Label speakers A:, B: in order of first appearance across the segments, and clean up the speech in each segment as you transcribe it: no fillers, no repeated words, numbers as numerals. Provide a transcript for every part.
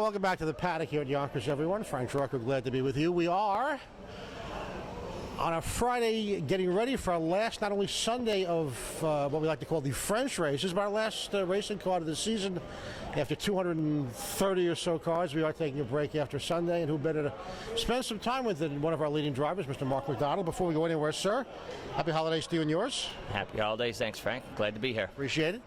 A: Welcome back to the paddock here at Yonkers, everyone. Frank Drucker, glad to be with you. We are on a Friday getting ready for our last, not only Sunday of what we like to call the French races, but our last racing card of the season. After 230 or so cars, we are taking a break after Sunday, and who better to spend some time with than one of our leading drivers, Mr. Mark MacDonald. Before we go anywhere, sir, happy holidays to you and yours.
B: Happy holidays. Thanks, Frank. Glad to be here.
A: Appreciate it.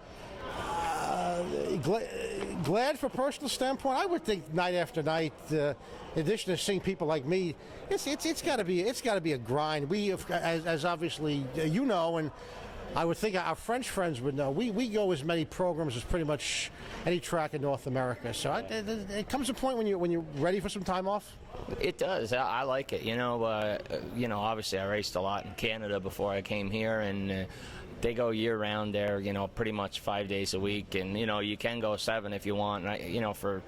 A: Glad for personal standpoint. I would think night after night, in addition to seeing people like me, it's got to be a grind. We, as obviously you know, and I would think our French friends would know. We go as many programs as pretty much any track in North America. So it comes a point when you're ready for some time off.
B: It does. I like it. Obviously I raced a lot in Canada before I came here, and they go year-round there, pretty much 5 days a week. And, you can go 7 if you want. And for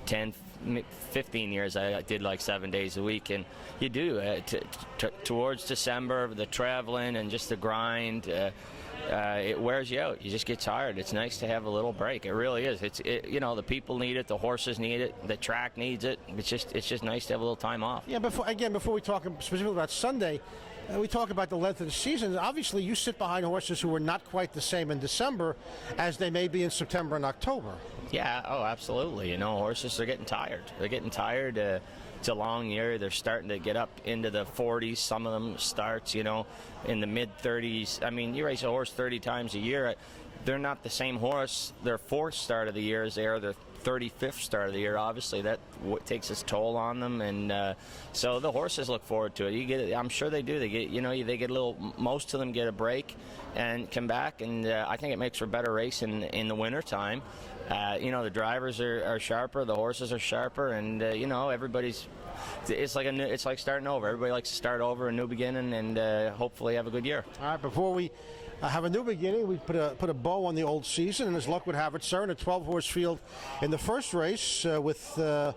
B: 10, 15 years, I did like 7 days a week. And you do. Towards December, the traveling and just the grind, it wears you out. You just get tired. It's nice to have a little break. It really is. The people need it. The horses need it. The track needs it. It's just nice to have a little time off.
A: Yeah, before we talk specifically about Sunday, we talk about the length of the season. Obviously, you sit behind horses who are not quite the same in December as they may be in September and October.
B: Yeah, horses are getting tired. They're getting tired. It's a long year. They're starting to get up into the 40s. Some of them starts, in the mid-30s. I mean, you race a horse 30 times a year. They're not the same horse their fourth start of the year as they are their 35th start of the year. Obviously, that takes its toll on them, and so the horses look forward to it. I'm sure they do. They get a little. Most of them get a break and come back, and I think it makes for better race in the winter time. The drivers are sharper, the horses are sharper, and everybody's. It's like starting over. Everybody likes to start over, a new beginning, and hopefully have a good year.
A: All right, before we have a new beginning, we put a bow on the old season, and as luck would have it, sir, in a 12-horse field in the first race with the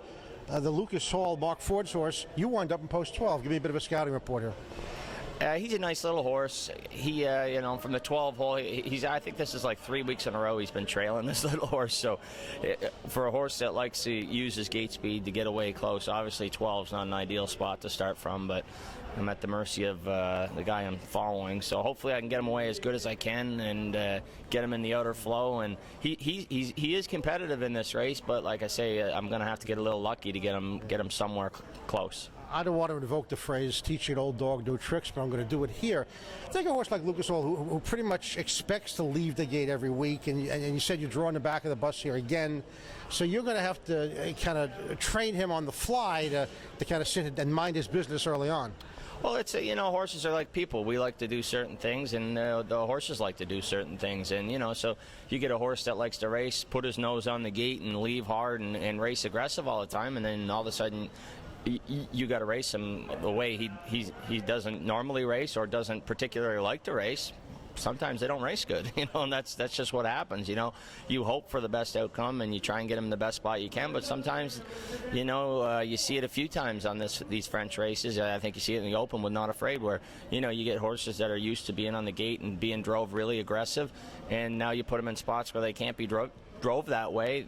A: Lucas Hall Mark Ford's horse, you wind up in post 12. Give me a bit of a scouting report here.
B: He's a nice little horse. He, from the 12 hole, I think this is like 3 weeks in a row he's been trailing this little horse. So for a horse that likes to use his gate speed to get away close, obviously 12 is not an ideal spot to start from, but I'm at the mercy of the guy I'm following. So hopefully I can get him away as good as I can and get him in the outer flow. And he is competitive in this race, but like I say, I'm going to have to get a little lucky to get him somewhere close.
A: I don't want to invoke the phrase teaching an old dog new tricks, but I'm going to do it here. Take a horse like Lucas Oil, who pretty much expects to leave the gate every week, and you said you're drawing the back of the bus here again, so you're going to have to kind of train him on the fly to kind of sit and mind his business early on.
B: Well, it's horses are like people. We like to do certain things, and the horses like to do certain things. And so you get a horse that likes to race, put his nose on the gate, and leave hard and race aggressive all the time, and then all of a sudden you got to race him the way he doesn't normally race or doesn't particularly like to race. Sometimes they don't race good, and that's just what happens. You hope for the best outcome and you try and get him the best spot you can, but sometimes, you see it a few times on these French races. I think you see it in the Open with Not Afraid, where you get horses that are used to being on the gate and being drove really aggressive, and now you put them in spots where they can't be drove that way.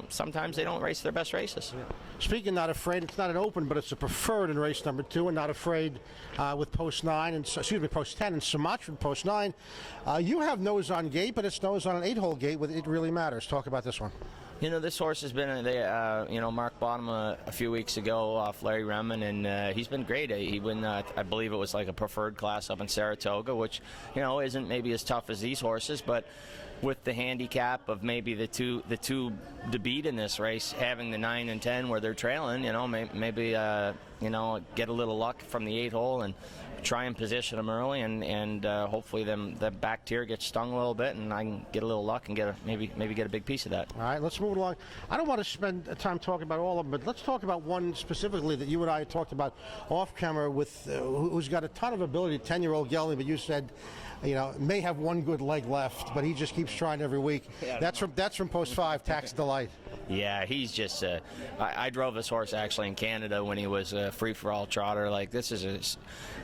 B: Sometimes they don't race their best races.
A: Speaking Not Afraid, it's not an Open, but it's a preferred in race number 2, and Not Afraid with post 9 and post 10 and Sumatra post 9. You have nose on gate, but it's nose on an 8-hole gate with It Really Matters. Talk about this one.
B: This horse has been, Mark bought him a few weeks ago off Larry Remen, and he's been great. He won, I believe it was like a preferred class up in Saratoga, which, isn't maybe as tough as these horses, but with the handicap of maybe the two to beat in this race, having the 9 and 10 where they're trailing, maybe get a little luck from the 8-hole and try and position them early, and hopefully the back tier gets stung a little bit, and I can get a little luck and maybe get a big piece of that.
A: All right, let's move along. I don't want to spend time talking about all of them, but let's talk about one specifically that you and I talked about off camera with who's got a ton of ability, 10-year-old gelding, but you said may have one good leg left, but he just keeps trying every week. Yeah, that's from post 5, Tax Delight.
B: Yeah, he's just. I drove this horse actually in Canada when he was a free-for-all trotter. Like, this is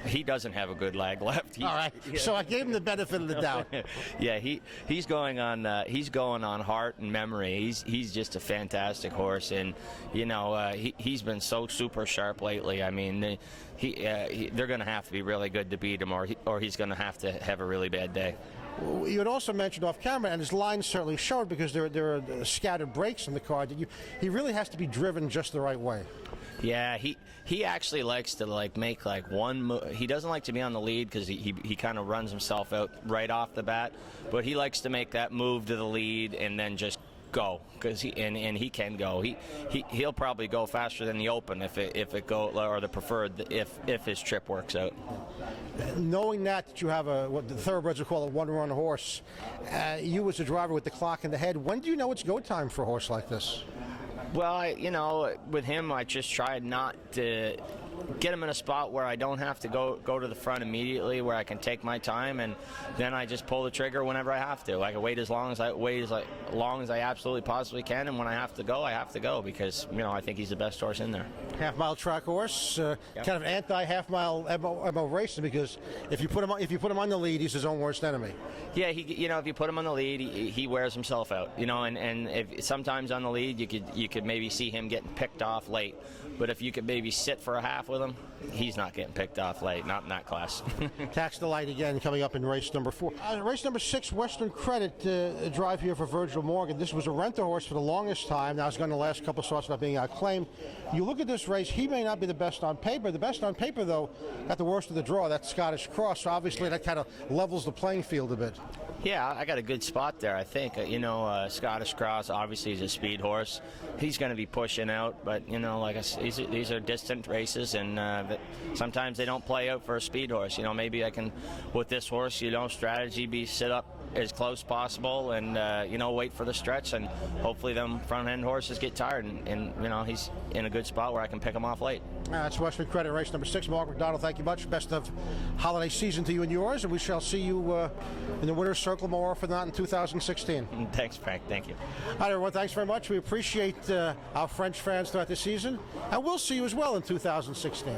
B: he doesn't have a good lag left.
A: All right. So I gave him the benefit of the doubt.
B: Yeah, he's going on heart and memory. He's just a fantastic horse, and he's been so super sharp lately. I mean, they're going to have to be really good to beat him, or he's going to have a really bad day.
A: You had also mentioned off camera, and his lines certainly showed because there are scattered breaks in the car. That he really has to be driven just the right way.
B: Yeah, he actually likes to make one move. He doesn't like to be on the lead because he kind of runs himself out right off the bat, but he likes to make that move to the lead and then just go, because he can go. He'll probably go faster than the open if it go, or the preferred if his trip works out.
A: Knowing that you have what the thoroughbreds would call a one-run horse, you as a driver with the clock in the head, when do you know it's go time for a horse like this?
B: Well, with him, I just tried not to get him in a spot where I don't have to go to the front immediately, where I can take my time, and then I just pull the trigger whenever I have to. I can wait as long as I absolutely possibly can, and when I have to go because I think he's the best horse in there.
A: Half-mile track horse, kind of anti-half-mile MO racing, because if you put him on the lead, he's his own worst enemy.
B: Yeah, if you put him on the lead, he wears himself out. And if sometimes on the lead, you could maybe see him getting picked off late. But if you could maybe sit for a half with him, he's not getting picked off late, not in that class.
A: Tax the light again coming up in race number 4. Race number 6, Western Credit drive here for Virgil Morgan. This was a renter horse for the longest time. Now it's gone the last couple of starts without being outclaimed. You look at this race, he may not be the best on paper. The best on paper, though, got the worst of the draw. That's Scottish Cross. So obviously that kind of levels the playing field a bit.
B: Yeah, I got a good spot there, I think. Scottish Cross obviously is a speed horse. He's going to be pushing out, but like I said, these are distant races, and sometimes they don't play out for a speed horse. Maybe I can, with this horse, strategy be sit up as close possible and wait for the stretch, and hopefully them front end horses get tired, and he's in a good spot where I can pick him off late.
A: That's Western Credit, race number 6. Mark MacDonald, thank you much. Best of holiday season to you and yours, and we shall see you in the winner's circle more often than not in 2016.
B: Thanks, Frank. Thank you.
A: All right, everyone. Thanks very much. We appreciate our French fans throughout the season, and we'll see you as well in 2016.